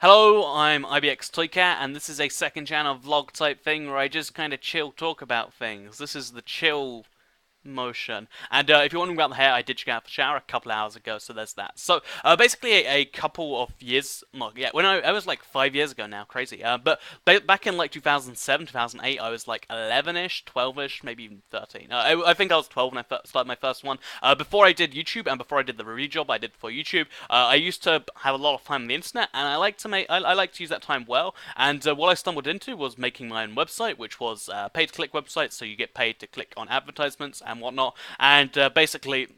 Hello, I'm IBX Toycat, and this is a second channel vlog type thing where I just kind of chill talk about things. This is the chill motion. And if you're wondering about the hair, I did get out of the shower a couple hours ago, so there's that. So basically, a couple of years, well, yeah, when I was like 5 years ago now, crazy. But back in like 2007, 2008, I was like 11ish, 12ish, maybe even 13. I think I was 12 when I started my first one. Before I did YouTube and before I did the review job I did for YouTube, I used to have a lot of time on the internet, and I like to use that time well. And what I stumbled into was making my own website, which was pay-to-click website, so you get paid to click on advertisements and whatnot. And basically,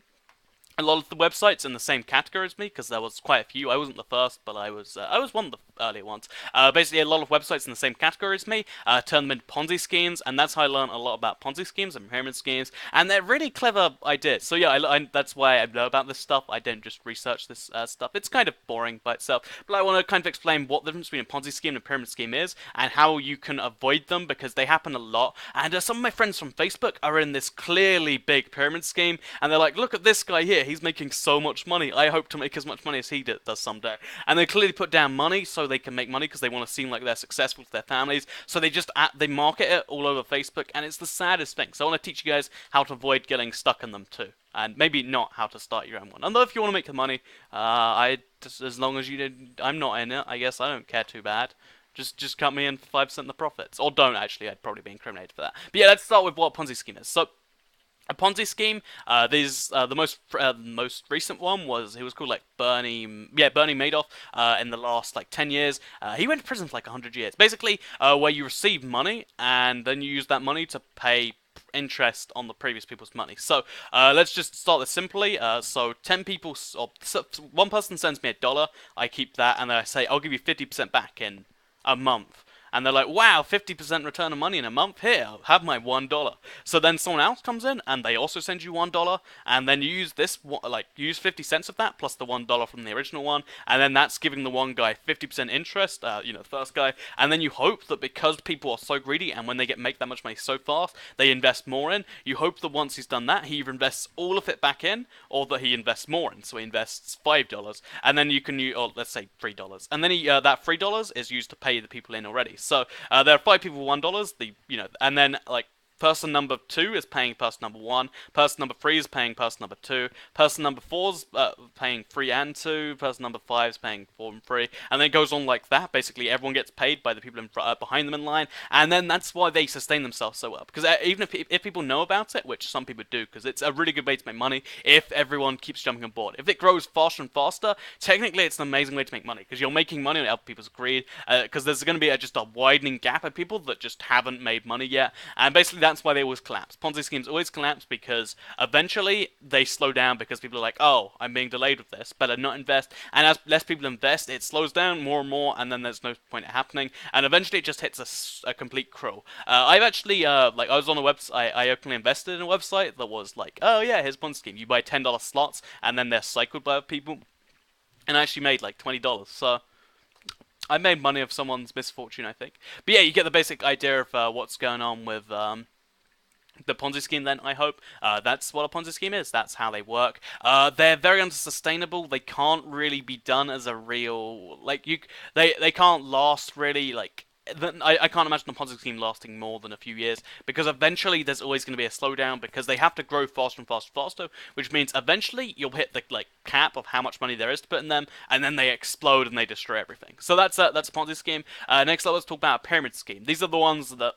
a lot of the websites in the same category as me because there was quite a few. I wasn't the first, but I was one of the earlier ones. Basically, a lot of websites in the same category as me turn them into Ponzi schemes, and that's how I learned a lot about Ponzi schemes and pyramid schemes, and they're really clever ideas. So yeah, that's why I know about this stuff. I don't just research this stuff. It's kind of boring by itself, but I want to kind of explain what the difference between a Ponzi scheme and a pyramid scheme is, and how you can avoid them because they happen a lot. And some of my friends from Facebook are in this clearly big pyramid scheme, and they're like, "Look at this guy here. He's making so much money. I hope to make as much money as he does someday." And they clearly put down money so they can make money because they want to seem like they're successful to their families. So they market it all over Facebook, and it's the saddest thing. So I want to teach you guys how to avoid getting stuck in them too, and maybe not how to start your own one. Although if you want to make the money, as long as you did, I'm not in it. I guess I don't care too bad. Just cut me in for 5% of the profits, or don't actually. I'd probably be incriminated for that. But yeah, let's start with what a Ponzi scheme is. So a Ponzi scheme. The most recent one was he was called like Bernie Madoff. In the last like 10 years, he went to prison for like 100 years. Basically, where you receive money and then you use that money to pay interest on the previous people's money. So let's just start this simply. So 10 people, or one person sends me $1. I keep that, and then I say I'll give you 50% back in a month. And they're like, wow, 50% return of money in a month? Here, have my $1. So then someone else comes in, and they also send you $1, and then you use use 50 cents of that, plus the $1 from the original one, and then that's giving the one guy 50% interest, the first guy, and then you hope that because people are so greedy, and when they make that much money so fast, they invest more in, you hope that once he's done that, he either invests all of it back in, or that he invests more in, so he invests $5, and then you can use, or let's say $3, and then that $3 is used to pay the people in already. So there are 5 people, $1. And then like person number 2 is paying person number 1. Person number 3 is paying person number 2. Person number 4 is paying 3 and 2. Person number 5 is paying 4 and 3. And then it goes on like that. Basically, everyone gets paid by the people behind them in line. And then that's why they sustain themselves so well. Because even if people know about it, which some people do, because it's a really good way to make money if everyone keeps jumping on board. If it grows faster and faster, technically it's an amazing way to make money. Because you're making money on other people's greed. Because there's going to be just a widening gap of people that just haven't made money yet. And basically that's why they always collapse. Ponzi schemes always collapse because eventually they slow down because people are like, oh, I'm being delayed with this, better not invest. And as less people invest, it slows down more and more, and then there's no point in happening. And eventually it just hits a complete crawl. I've actually, I was on a website, I openly invested in a website that was like, oh yeah, here's Ponzi scheme. You buy $10 slots, and then they're cycled by other people. And I actually made like $20. So I made money of someone's misfortune, I think. But yeah, you get the basic idea of what's going on with the Ponzi scheme then, I hope. That's what a Ponzi scheme is. That's how they work. They're very unsustainable. They can't really be done as a real, they can't last really, I can't imagine a Ponzi scheme lasting more than a few years, because eventually there's always going to be a slowdown, because they have to grow faster and faster and faster, which means eventually you'll hit the cap of how much money there is to put in them, and then they explode and they destroy everything. So that's a Ponzi scheme. Next, let's talk about a pyramid scheme. These are the ones that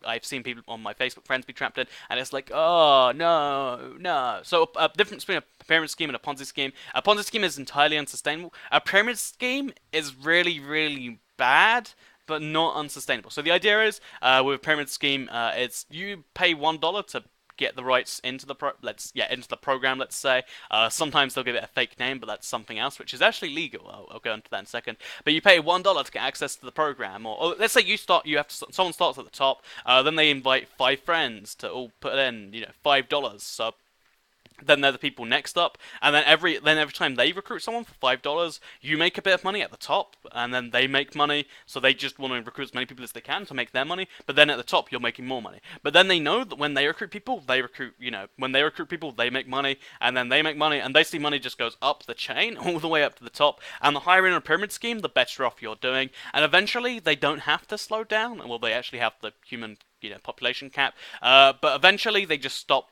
I've seen people on my Facebook friends be trapped in, and it's like, oh no, no. So a difference between a pyramid scheme and a Ponzi scheme. A Ponzi scheme is entirely unsustainable. A pyramid scheme is really, really bad, but not unsustainable. So the idea is, with a pyramid scheme, it's you pay $1 to get the rights into the program. Let's say sometimes they'll give it a fake name, but that's something else, which is actually legal. I'll go into that in a second. But you pay $1 to get access to the program, or let's say someone starts at the top, then they invite 5 friends to all put in $5. So then they're the people next up, and then every time they recruit someone for $5, you make a bit of money at the top, and then they make money, so they just want to recruit as many people as they can to make their money. But then at the top, you're making more money. But then they know that when they recruit people, when they recruit people, they make money, and then they make money, and basically money just goes up the chain all the way up to the top. And the higher in a pyramid scheme, the better off you're doing. And eventually, they don't have to slow down. Well, they actually have the human population cap. But eventually they just stop,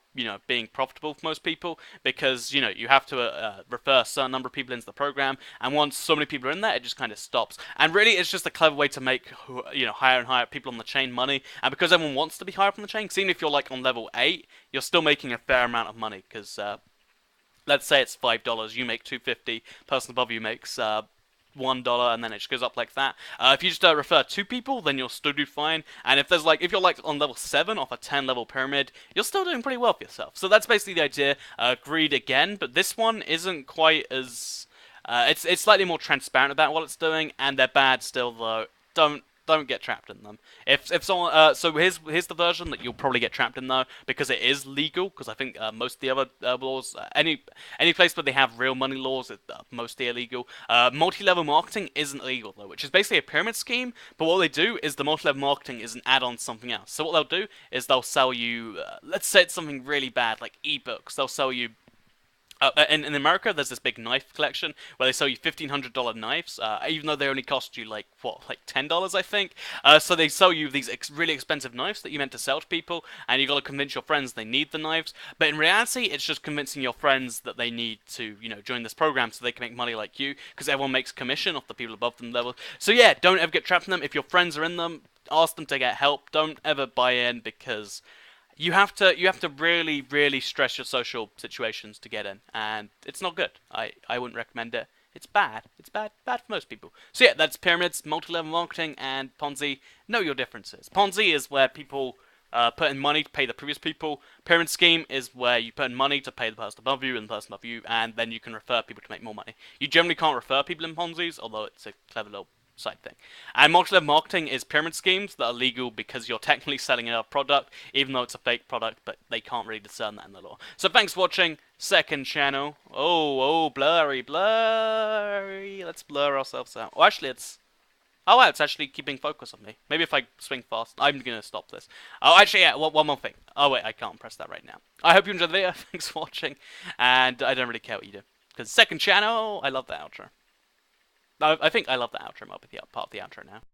being profitable for most people because, you have to refer a certain number of people into the program, and once so many people are in there, it just kind of stops. And really, it's just a clever way to make, higher and higher people on the chain money. And because everyone wants to be higher up on the chain, because even if you're like on level 8, you're still making a fair amount of money because, let's say it's $5, you make 250, person above you makes $1, and then it just goes up like that. If you just refer 2 people, then you'll still do fine. And if you're like on level 7 off a 10 level pyramid, you're still doing pretty well for yourself. So that's basically the idea. Greed again, but this one isn't quite as. It's slightly more transparent about what it's doing, and they're bad still though. Don't get trapped in them. If someone so here's the version that you'll probably get trapped in though, because it is legal. Because I think most of the other laws, any place where they have real money laws, it's mostly illegal. Multi-level marketing isn't legal though, which is basically a pyramid scheme. But what they do is the multi-level marketing is an add-on to something else. So what they'll do is they'll sell you, let's say it's something really bad like ebooks. They'll sell you. In America, there's this big knife collection where they sell you $1,500 knives, even though they only cost you like $10, I think. So they sell you these really expensive knives that you meant to sell to people, and you got to convince your friends they need the knives. But in reality, it's just convincing your friends that they need to, join this program so they can make money like you, because everyone makes commission off the people above them level. So yeah, don't ever get trapped in them. If your friends are in them, ask them to get help. Don't ever buy in because. You have to really, really stress your social situations to get in, and it's not good. I wouldn't recommend it. It's bad. It's bad for most people. So yeah, that's pyramids, multi-level marketing, and Ponzi. Know your differences. Ponzi is where people put in money to pay the previous people. Pyramid scheme is where you put in money to pay the person above you and the person above you, and then you can refer people to make more money. You generally can't refer people in Ponzi's, although it's a clever little side thing. And multi-level marketing is pyramid schemes that are legal because you're technically selling a product, even though it's a fake product, but they can't really discern that in the law. So thanks for watching. Second channel. Oh, blurry. Let's blur ourselves out. Oh, actually, it's... Oh, wow, it's actually keeping focus on me. Maybe if I swing fast, I'm going to stop this. Oh, actually, yeah, one more thing. Oh, wait, I can't press that right now. I hope you enjoyed the video. Thanks for watching. And I don't really care what you do. Because second channel, I love the outro. I think I love the outro. I'll be part of the outro now.